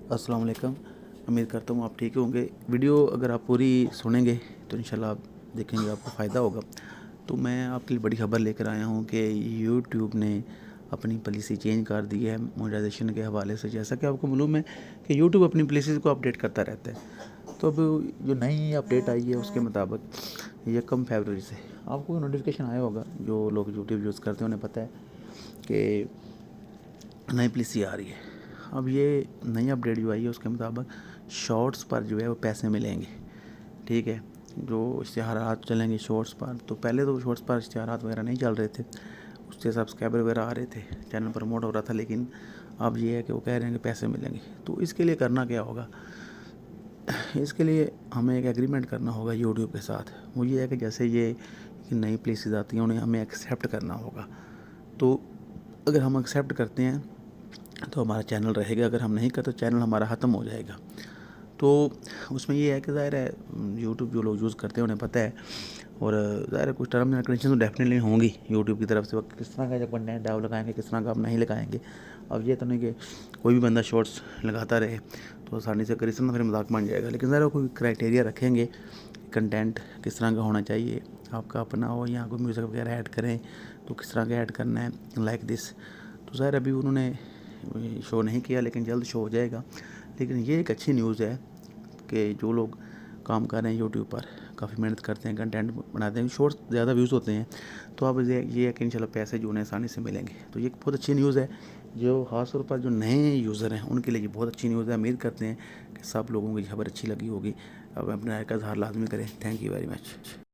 अस्सलाम वालेकुम। उम्मीद करता हूँ आप ठीक होंगे। वीडियो अगर आप पूरी सुनेंगे तो इंशाल्लाह आप देखेंगे आपको फ़ायदा होगा। तो मैं आपके लिए बड़ी ख़बर लेकर आया हूँ कि यूट्यूब ने अपनी पॉलिसी चेंज कर दी है मोनेटाइजेशन के हवाले से। जैसा कि आपको मालूम है कि यूट्यूब अपनी पॉलिसीज़ को अपडेट करता रहता है। तो अब जो नई अपडेट आई है उसके मुताबिक 1 फरवरी से आपको नोटिफिकेशन आया होगा। जो लोग यूट्यूब यूज़ करते हैं उन्हें पता है कि नई पॉलिसी आ रही है। अब ये नई अपडेट जो आई है उसके मुताबिक शॉर्ट्स पर जो है वो पैसे मिलेंगे। ठीक है, जो इश्तिहारात चलेंगे शॉर्ट्स पर, तो पहले तो शॉर्ट्स पर इश्तिहारात वगैरह नहीं चल रहे थे, उससे सब्सक्राइबर वगैरह आ रहे थे, चैनल प्रमोट हो रहा था। लेकिन अब ये है कि वो कह रहे हैं कि पैसे मिलेंगे। तो इसके लिए करना क्या होगा, इसके लिए हमें एक एग्रीमेंट करना होगा यूट्यूब के साथ। वो ये है कि जैसे ये नई प्लेसेस आती हैं उन्हें हमें एक्सेप्ट करना होगा। तो अगर हम एक्सेप्ट करते हैं तो हमारा चैनल रहेगा, अगर हम नहीं करते तो चैनल हमारा ख़त्म हो जाएगा। तो उसमें ये है कि ज़ाहिर है यूट्यूब जो लोग यूज़ करते हैं उन्हें पता है, और ज़ाहिर है कुछ टर्म्स एंड कंडीशन तो डेफिनेटली होंगी यूट्यूब की तरफ से, वो किस तरह का जब कंटेंट आप लगाएंगे, किस तरह का आप नहीं लगाएंगे। अब ये तो नहीं कि कोई भी बंदा शॉर्ट्स लगाता रहे तो आसानी से कर, इस तरह फिर मजाक बन जाएगा। लेकिन ज़ाहिर कोई क्राइटेरिया रखेंगे, कंटेंट किस तरह का होना चाहिए, आपका अपना हो या कोई म्यूज़िक वगैरह ऐड करें तो किस तरह का ऐड करना है, लाइक दिस। तो ज़ाहिर अभी उन्होंने शो नहीं किया लेकिन जल्द शो हो जाएगा। लेकिन ये एक अच्छी न्यूज़ है कि जो लोग काम कर रहे हैं यूट्यूब पर, काफ़ी मेहनत करते हैं, कंटेंट बनाते हैं, शॉर्ट्स ज़्यादा व्यूज़ होते हैं, तो अब ये है कि इंशाल्लाह पैसे जो उन्हें आसानी से मिलेंगे। तो ये बहुत अच्छी न्यूज़ है, जो ख़ास तौर पर जो नए यूज़र हैं उनके लिए ये बहुत अच्छी न्यूज़ है। उम्मीद करते हैं कि सब लोगों को ये खबर अच्छी लगी होगी। अब अपने राय का इज़हार लाजमी करें। Thank you very much.